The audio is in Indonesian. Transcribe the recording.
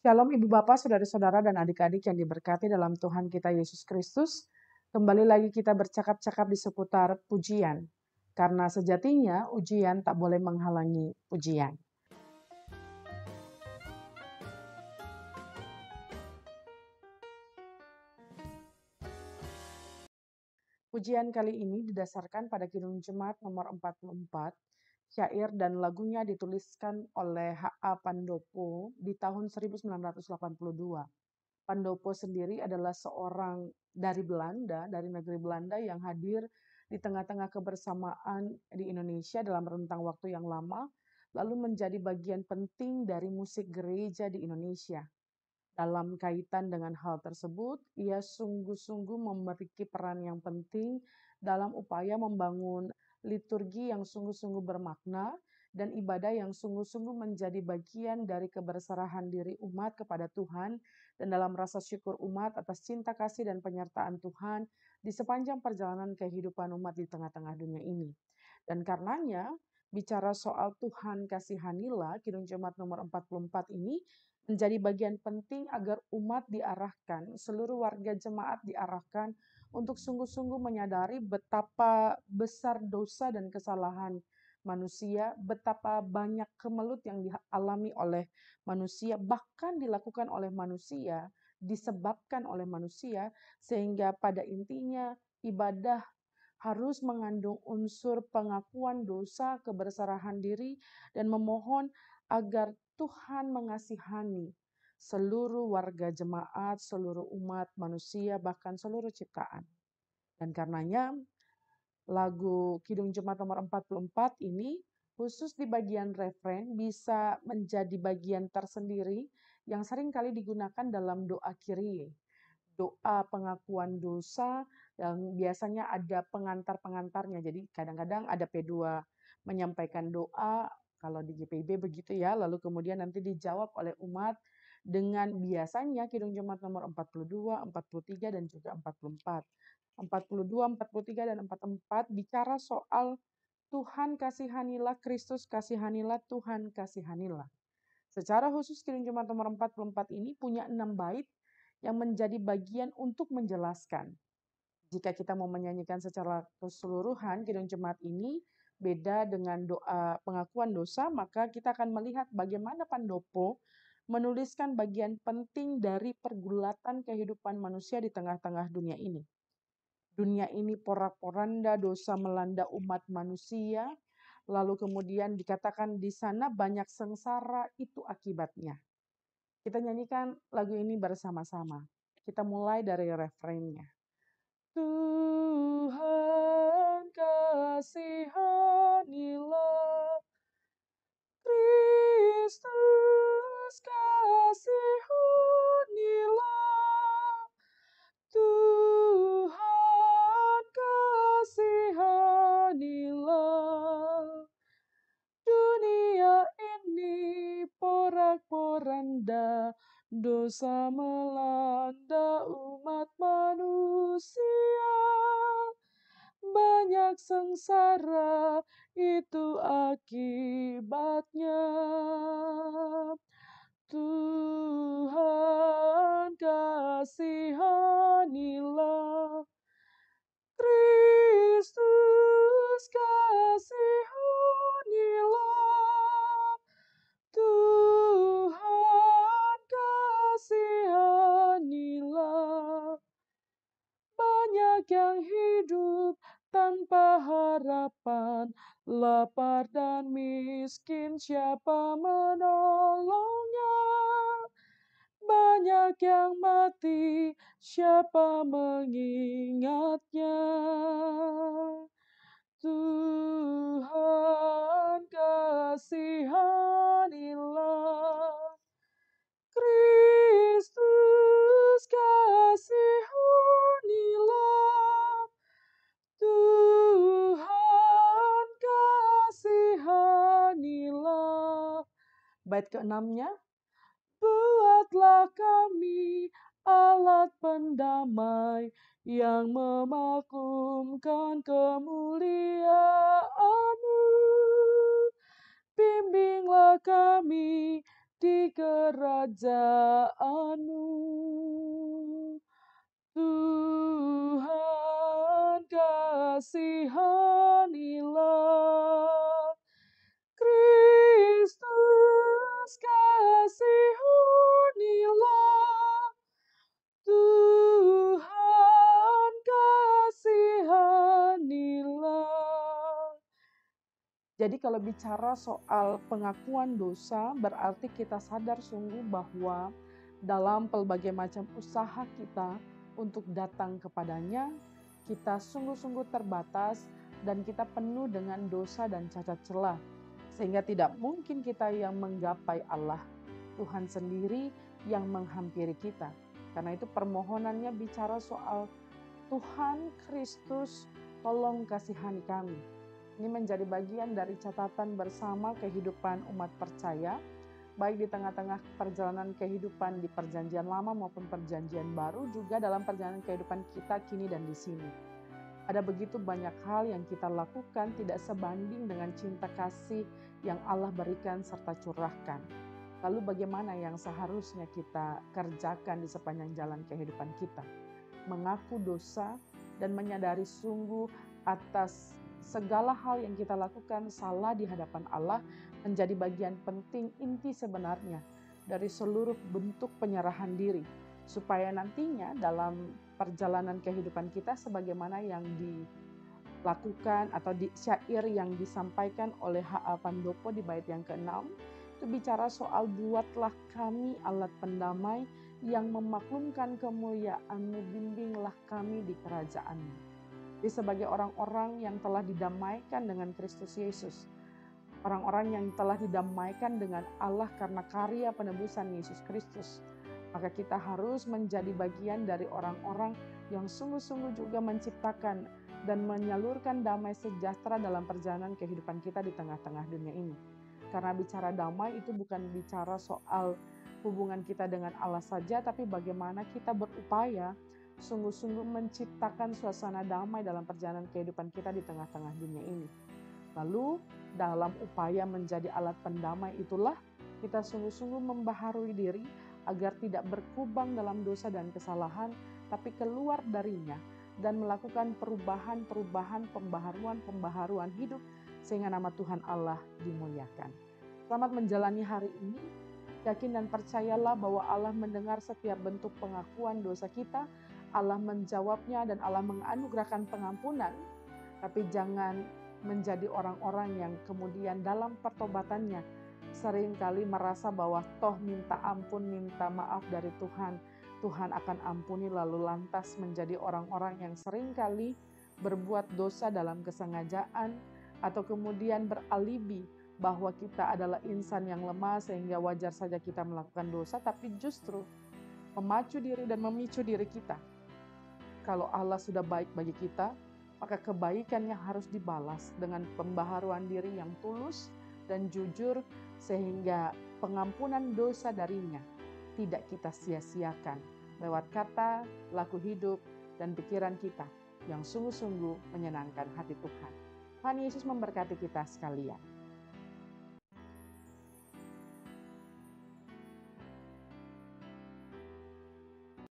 Shalom Ibu Bapak, Saudara-saudara dan adik-adik yang diberkati dalam Tuhan kita Yesus Kristus. Kembali lagi kita bercakap-cakap di seputar pujian. Karena sejatinya ujian tak boleh menghalangi pujian. Pujian kali ini didasarkan pada Kidung Jemaat nomor 44, syair dan lagunya dituliskan oleh H.A. Pandopo di tahun 1982. Pandopo sendiri adalah seorang dari Belanda, dari negeri Belanda yang hadir di tengah-tengah kebersamaan di Indonesia dalam rentang waktu yang lama, lalu menjadi bagian penting dari musik gereja di Indonesia. Dalam kaitan dengan hal tersebut, ia sungguh-sungguh memiliki peran yang penting dalam upaya membangun liturgi yang sungguh-sungguh bermakna dan ibadah yang sungguh-sungguh menjadi bagian dari keberserahan diri umat kepada Tuhan dan dalam rasa syukur umat atas cinta kasih dan penyertaan Tuhan di sepanjang perjalanan kehidupan umat di tengah-tengah dunia ini. Dan karenanya, bicara soal Tuhan kasihanilah, Kidung Jemaat nomor 44 ini menjadi bagian penting agar umat diarahkan, seluruh warga jemaat diarahkan untuk sungguh-sungguh menyadari betapa besar dosa dan kesalahan manusia, betapa banyak kemelut yang dialami oleh manusia, bahkan dilakukan oleh manusia, disebabkan oleh manusia, sehingga pada intinya ibadah harus mengandung unsur pengakuan dosa, keberserahan diri, dan memohon agar Tuhan mengasihani seluruh warga jemaat, seluruh umat manusia, bahkan seluruh ciptaan. Dan karenanya lagu Kidung Jemaat nomor 44 ini khusus di bagian refren bisa menjadi bagian tersendiri yang sering kali digunakan dalam doa Kyrie. Doa pengakuan dosa yang biasanya ada pengantar-pengantarnya. Jadi kadang-kadang ada P2 menyampaikan doa, kalau di GPIB begitu ya, lalu kemudian nanti dijawab oleh umat dengan biasanya Kidung Jemaat nomor 42, 43, dan juga 44. 42, 43, dan 44 bicara soal Tuhan kasihanilah, Kristus kasihanilah, Tuhan kasihanilah. Secara khusus Kidung Jemaat nomor 44 ini punya 6 bait yang menjadi bagian untuk menjelaskan. Jika kita mau menyanyikan secara keseluruhan Kidung Jemaat ini beda dengan doa pengakuan dosa, maka kita akan melihat bagaimana Pandopo menuliskan bagian penting dari pergulatan kehidupan manusia di tengah-tengah dunia ini. Dunia ini porak-poranda, dosa melanda umat manusia, lalu kemudian dikatakan di sana banyak sengsara, itu akibatnya. Kita nyanyikan lagu ini bersama-sama. Kita mulai dari refrennya. Tuhan kasihanilah, Kristus kasihanilah, Tuhan kasihanilah. Dunia ini porak-poranda, dosa melanda umat manusia. Banyak sengsara, itu akibatnya. Tuhan kasihanilah, Kristus kasihanilah, Tuhan kasihanilah. Banyak yang hidup tanpa harapan, lapar dan miskin, siapa menolongnya? Banyak yang mati, siapa mengingatnya? Tuhan kasihanilah, Kristus kasihanilah, Tuhan kasihanilah. Bait ke-6-nya, buatlah kami alat pendamai yang memaklumkan kemuliaan-Mu. Bimbinglah kami di kerajaan-Mu. Tuhan kasihanilah, Kristus kasihanilah, Tuhan kasihanilah. Jadi kalau bicara soal pengakuan dosa, berarti kita sadar sungguh bahwa dalam pelbagai macam usaha kita untuk datang kepadanya, kita sungguh-sungguh terbatas dan kita penuh dengan dosa dan cacat celah. Sehingga tidak mungkin kita yang menggapai Allah. Tuhan sendiri yang menghampiri kita. Karena itu permohonannya bicara soal Tuhan Kristus, tolong kasihani kami. Ini menjadi bagian dari catatan bersama kehidupan umat percaya, baik di tengah-tengah perjalanan kehidupan di perjanjian lama maupun perjanjian baru, juga dalam perjalanan kehidupan kita kini dan di sini. Ada begitu banyak hal yang kita lakukan tidak sebanding dengan cinta kasih yang Allah berikan serta curahkan. Lalu bagaimana yang seharusnya kita kerjakan di sepanjang jalan kehidupan kita? Mengaku dosa dan menyadari sungguh atas segala hal yang kita lakukan salah di hadapan Allah menjadi bagian penting inti sebenarnya dari seluruh bentuk penyerahan diri. Supaya nantinya dalam perjalanan kehidupan kita sebagaimana yang dilakukan atau di syair yang disampaikan oleh H.A. Pandopo di bait yang ke-6, itu bicara soal buatlah kami alat pendamai yang memaklumkan kemuliaan-Mu, bimbinglah kami di kerajaan-Mu. Sebagai orang-orang yang telah didamaikan dengan Kristus Yesus, orang-orang yang telah didamaikan dengan Allah karena karya penebusan Yesus Kristus, maka kita harus menjadi bagian dari orang-orang yang sungguh-sungguh juga menciptakan dan menyalurkan damai sejahtera dalam perjalanan kehidupan kita di tengah-tengah dunia ini. Karena bicara damai itu bukan bicara soal hubungan kita dengan Allah saja, tapi bagaimana kita berupaya sungguh-sungguh menciptakan suasana damai dalam perjalanan kehidupan kita di tengah-tengah dunia ini. Lalu dalam upaya menjadi alat pendamai itulah kita sungguh-sungguh membaharui diri agar tidak berkubang dalam dosa dan kesalahan, tapi keluar darinya dan melakukan perubahan-perubahan, pembaharuan-pembaharuan hidup sehingga nama Tuhan Allah dimuliakan. Selamat menjalani hari ini. Yakin dan percayalah bahwa Allah mendengar setiap bentuk pengakuan dosa kita, Allah menjawabnya dan Allah menganugerahkan pengampunan. Tapi jangan menjadi orang-orang yang kemudian dalam pertobatannya seringkali merasa bahwa toh minta ampun, minta maaf dari Tuhan, Tuhan akan ampuni, lalu lantas menjadi orang-orang yang seringkali berbuat dosa dalam kesengajaan atau kemudian beralibi bahwa kita adalah insan yang lemah sehingga wajar saja kita melakukan dosa, tapi justru memacu diri dan memicu diri kita. Kalau Allah sudah baik bagi kita, maka kebaikannya harus dibalas dengan pembaharuan diri yang tulus dan jujur sehingga pengampunan dosa darinya tidak kita sia-siakan lewat kata, laku hidup, dan pikiran kita yang sungguh-sungguh menyenangkan hati Tuhan. Tuhan Yesus memberkati kita sekalian.